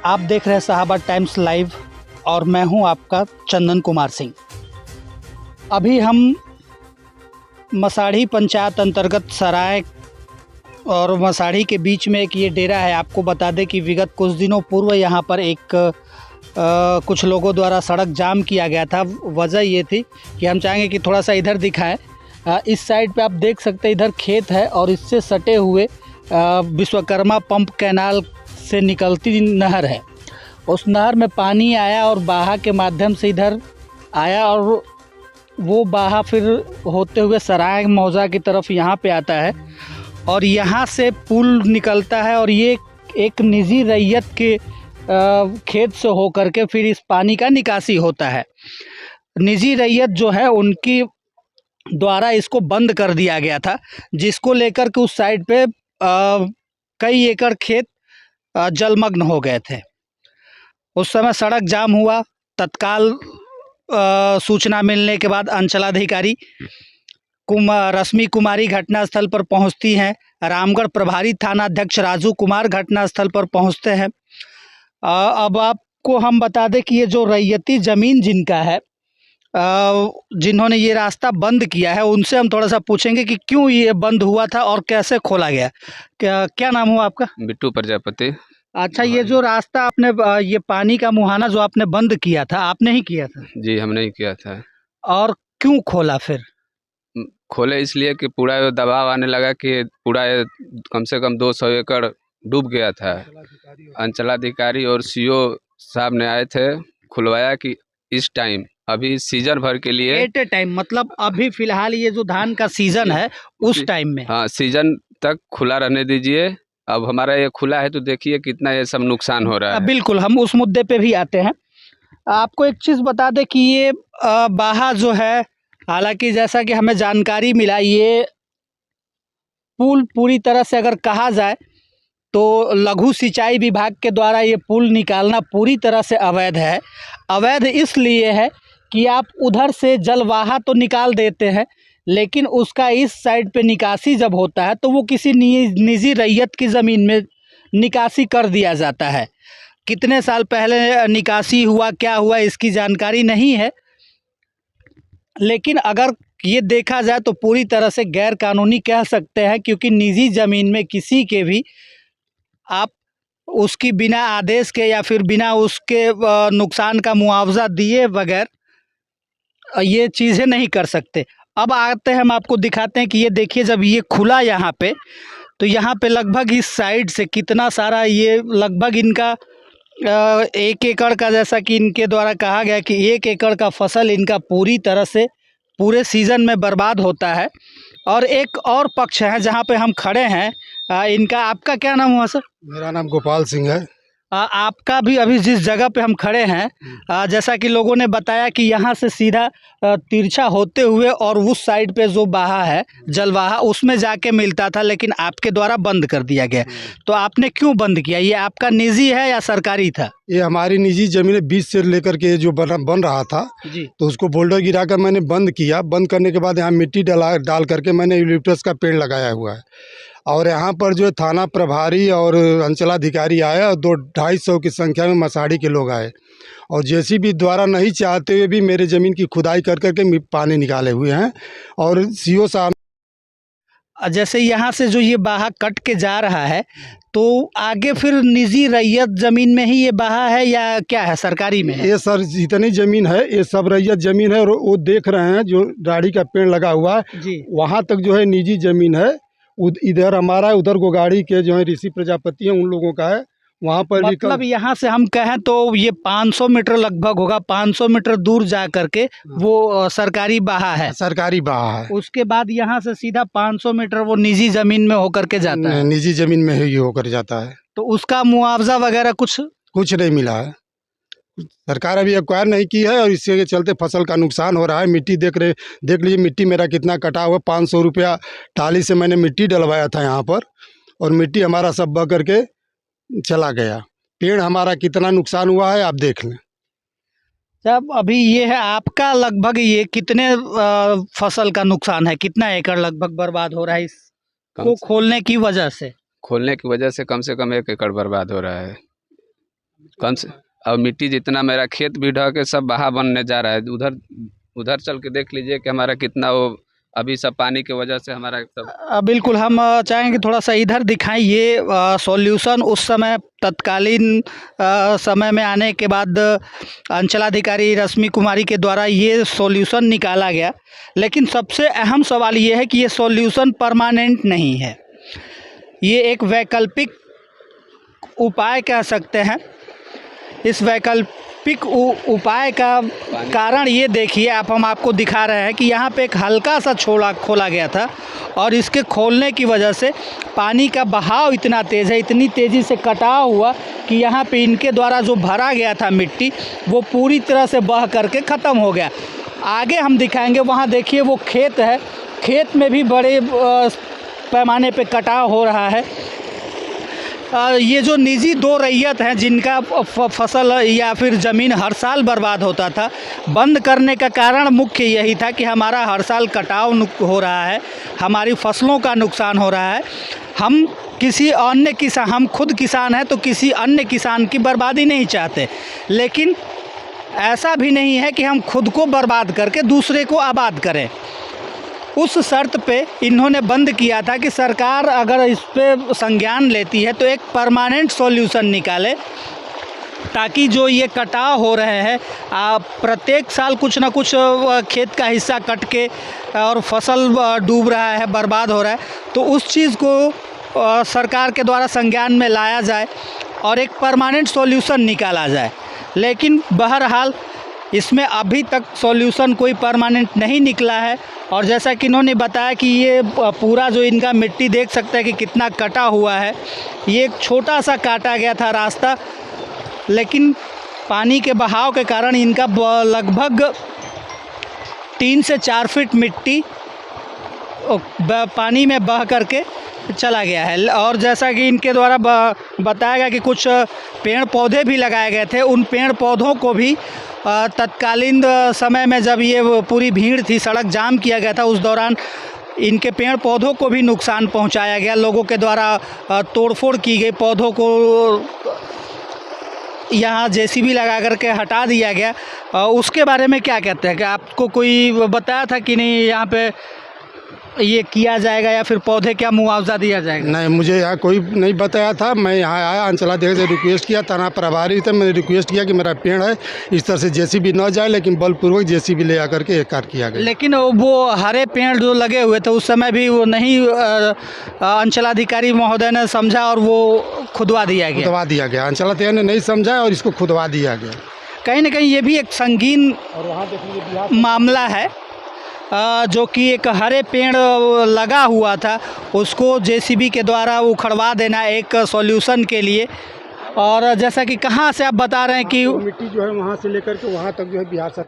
आप देख रहे हैं साहबाद टाइम्स लाइव और मैं हूं आपका चंदन कुमार सिंह। अभी हम मसाढ़ी पंचायत अंतर्गत सराय और मसाढ़ी के बीच में एक ये डेरा है। आपको बता दें कि विगत कुछ दिनों पूर्व यहाँ पर कुछ लोगों द्वारा सड़क जाम किया गया था। वजह ये थी कि हम चाहेंगे कि थोड़ा सा इधर दिखाएं। इस साइड पे आप देख सकते हैं, इधर खेत है और इससे सटे हुए विश्वकर्मा पंप कैनाल से निकलती नहर है। उस नहर में पानी आया और बाहा के माध्यम से इधर आया और वो बाहा फिर होते हुए सराय मौजा की तरफ यहाँ पे आता है और यहाँ से पुल निकलता है और ये एक निजी रैयत के खेत से होकर के फिर इस पानी का निकासी होता है। निजी रैयत जो है उनकी द्वारा इसको बंद कर दिया गया था, जिसको लेकर के उस साइड पे कई एकड़ खेत जलमग्न हो गए थे। उस समय सड़क जाम हुआ। तत्काल सूचना मिलने के बाद अंचलाधिकारी रश्मि कुमारी घटनास्थल पर पहुंचती हैं। रामगढ़ प्रभारी थाना अध्यक्ष राजू कुमार घटनास्थल पर पहुंचते हैं। अब आपको हम बता दें कि ये जो रैयती ज़मीन जिनका है, जिन्होंने ये रास्ता बंद किया है, उनसे हम थोड़ा सा पूछेंगे कि क्यों ये बंद हुआ था और कैसे खोला गया। क्या नाम हुआ आपका? बिट्टू प्रजापति। अच्छा, ये जो रास्ता आपने ये पानी का मुहाना जो आपने बंद किया था, आपने ही किया था? जी, हमने ही किया था। और क्यों खोला फिर? खोले इसलिए कि पूरा दबाव आने लगा कि पूरा कम से कम 200 एकड़ डूब गया था। अंचलाधिकारी और सीओ साहब ने आए थे, खुलवाया कि इस टाइम अभी सीजन भर के लिए एट ए टाइम, मतलब अभी फिलहाल ये जो धान का सीजन है उस टाइम में, हाँ, सीजन तक खुला रहने दीजिए। अब हमारा ये खुला है तो देखिए कितना ये सब नुकसान हो रहा है। बिल्कुल, हम उस मुद्दे पे भी आते हैं। आपको एक चीज़ बता दें कि ये बाहा जो है, हालांकि जैसा कि हमें जानकारी मिला, ये पुल पूरी तरह से अगर कहा जाए तो लघु सिंचाई विभाग के द्वारा ये पुल निकालना पूरी तरह से अवैध है। अवैध इसलिए है कि आप उधर से जलवाहा तो निकाल देते हैं, लेकिन उसका इस साइड पे निकासी जब होता है तो वो किसी निजी रैयत की ज़मीन में निकासी कर दिया जाता है। कितने साल पहले निकासी हुआ, क्या हुआ, इसकी जानकारी नहीं है, लेकिन अगर ये देखा जाए तो पूरी तरह से गैर कानूनी कह सकते हैं, क्योंकि निजी ज़मीन में किसी के भी आप उसकी बिना आदेश के या फिर बिना उसके नुकसान का मुआवजा दिए बगैर ये चीज़ें नहीं कर सकते। अब आते हैं, हम आपको दिखाते हैं कि ये देखिए, जब ये खुला यहाँ पे, तो यहाँ पे लगभग इस साइड से कितना सारा, ये लगभग इनका 1 एकड़ का, जैसा कि इनके द्वारा कहा गया कि 1 एकड़ का फसल इनका पूरी तरह से पूरे सीज़न में बर्बाद होता है। और एक और पक्ष है जहाँ पे हम खड़े हैं, इनका, आपका क्या नाम हुआ सर? मेरा नाम गोपाल सिंह है। आपका भी अभी जिस जगह पे हम खड़े हैं, जैसा कि लोगों ने बताया कि यहाँ से सीधा तिरछा होते हुए और उस साइड पे जो बाहा है जलवाहा, उसमें जाके मिलता था, लेकिन आपके द्वारा बंद कर दिया गया। तो आपने क्यों बंद किया? ये आपका निजी है या सरकारी था? ये हमारी निजी जमीन है। बीच से लेकर के जो बन रहा था जी, तो उसको बोल्डर गिरा कर मैंने बंद किया। बंद करने के बाद यहाँ मिट्टी डाल करके मैंने यूलिप्टस का पेड़ लगाया हुआ है। और यहाँ पर जो थाना प्रभारी और अंचलाधिकारी आए और 200-250 की संख्या में मसाढ़ी के लोग आए और जेसीबी द्वारा नहीं चाहते हुए भी मेरे ज़मीन की खुदाई कर करके पानी निकाले हुए हैं। और सीओ साहब, जैसे यहाँ से जो ये बाहा कट के जा रहा है, तो आगे फिर निजी रैयत ज़मीन में ही ये बाहा है या क्या है, सरकारी में है? ये सर जितनी ज़मीन है ये सब रैयत ज़मीन है। और वो देख रहे हैं जो दाढ़ी का पेड़ लगा हुआ है जी, वहाँ तक जो है निजी ज़मीन है। इधर हमारा है, उधर गोगाड़ी के जो है ऋषि प्रजापति हैं, उन लोगों का है। वहाँ पर मतलब यहाँ से हम कहें तो ये 500 मीटर लगभग होगा, 500 मीटर दूर जा करके वो सरकारी बाहा है। सरकारी बाहा है। उसके बाद यहाँ से सीधा 500 मीटर वो निजी ज़मीन में होकर के जाता है। निजी ज़मीन में ही होकर जाता है। तो उसका मुआवजा वगैरह कुछ नहीं मिला है। सरकार अभी एक्वायर नहीं की है और इसके चलते फसल का नुकसान हो रहा है। मिट्टी देख लीजिए, मिट्टी मेरा कितना कटा हुआ। 500 रुपया टाली से मैंने मिट्टी डलवाया था यहाँ पर और मिट्टी हमारा सब बह करके चला गया। पेड़ हमारा कितना नुकसान हुआ है आप देख लें। जब अभी ये है आपका, लगभग ये कितने फसल का नुकसान है, कितना एकड़ लगभग बर्बाद हो रहा है इसको खोलने की वजह से? खोलने की वजह से कम 1 एकड़ बर्बाद हो रहा है। कम से और मिट्टी जितना मेरा खेत भी ढह के सब बहा बनने जा रहा है। उधर उधर चल के देख लीजिए कि हमारा कितना वो अभी सब पानी की वजह से हमारा सब बिल्कुल हम चाहेंगे थोड़ा सा इधर दिखाएं। ये सॉल्यूशन उस समय तत्कालीन समय में आने के बाद अंचलाधिकारी रश्मि कुमारी के द्वारा ये सॉल्यूशन निकाला गया, लेकिन सबसे अहम सवाल ये है कि ये सॉल्यूशन परमानेंट नहीं है, ये एक वैकल्पिक उपाय कह सकते हैं। इस वैकल्पिक उपाय का कारण ये देखिए, हम आपको दिखा रहे हैं कि यहाँ पे एक हल्का सा छोड़ा खोला गया था और इसके खोलने की वजह से पानी का बहाव इतना तेज़ है, इतनी तेज़ी से कटाव हुआ कि यहाँ पे इनके द्वारा जो भरा गया था मिट्टी वो पूरी तरह से बह करके ख़त्म हो गया। आगे हम दिखाएंगे, वहाँ देखिए वो खेत है, खेत में भी बड़े पैमाने पे कटाव हो रहा है। ये जो निजी दो रैयत हैं जिनका फसल या फिर ज़मीन हर साल बर्बाद होता था, बंद करने का कारण मुख्य यही था कि हमारा हर साल कटाव हो रहा है, हमारी फसलों का नुकसान हो रहा है। हम किसी अन्य किसान, हम खुद किसान हैं तो किसी अन्य किसान की बर्बादी नहीं चाहते, लेकिन ऐसा भी नहीं है कि हम खुद को बर्बाद करके दूसरे को आबाद करें। उस शर्त पे इन्होंने बंद किया था कि सरकार अगर इस पे संज्ञान लेती है तो एक परमानेंट सॉल्यूशन निकाले, ताकि जो ये कटाव हो रहे हैं प्रत्येक साल कुछ ना कुछ खेत का हिस्सा कट के और फसल डूब रहा है, बर्बाद हो रहा है, तो उस चीज़ को सरकार के द्वारा संज्ञान में लाया जाए और एक परमानेंट सॉल्यूशन निकाला जाए। लेकिन बहरहाल इसमें अभी तक सॉल्यूशन कोई परमानेंट नहीं निकला है। और जैसा कि इन्होंने बताया कि ये पूरा जो इनका मिट्टी देख सकते हैं कि कितना कटा हुआ है, ये एक छोटा सा काटा गया था रास्ता, लेकिन पानी के बहाव के कारण इनका लगभग 3 से 4 फीट मिट्टी पानी में बह करके चला गया है। और जैसा कि इनके द्वारा बताया गया कि कुछ पेड़ पौधे भी लगाए गए थे, उन पेड़ पौधों को भी तत्कालीन समय में जब ये पूरी भीड़ थी, सड़क जाम किया गया था, उस दौरान इनके पेड़ पौधों को भी नुकसान पहुंचाया गया, लोगों के द्वारा तोड़फोड़ की गई, पौधों को यहाँ जेसीबी लगा करके हटा दिया गया। उसके बारे में क्या कहते हैं कि आपको कोई बताया था कि नहीं यहाँ पे ये किया जाएगा या फिर पौधे क्या मुआवजा दिया जाएगा? नहीं, मुझे यहाँ कोई नहीं बताया था। मैं यहाँ आया, अंचलाधिकारी से रिक्वेस्ट किया, थाना प्रभारी थे, मैंने रिक्वेस्ट किया कि मेरा पेड़ है, इस तरह से जेसीबी न जाए, लेकिन बलपूर्वक जेसीबी ले आकर के एक कार्य किया गया। लेकिन वो हरे पेड़ जो लगे हुए थे उस समय भी वो नहीं अंचलाधिकारी महोदय ने समझा और वो खुदवा दिया गया। अंचलाधिकारी ने नहीं समझा और इसको खुदवा दिया गया। कहीं ना कहीं ये भी एक संगीन मामला है, जो कि एक हरे पेड़ लगा हुआ था उसको जेसीबी के द्वारा उखड़वा देना एक सॉल्यूशन के लिए। और जैसा कि कहाँ से आप बता रहे हैं कि मिट्टी जो है वहाँ से लेकर के वहाँ तक जो है बिहार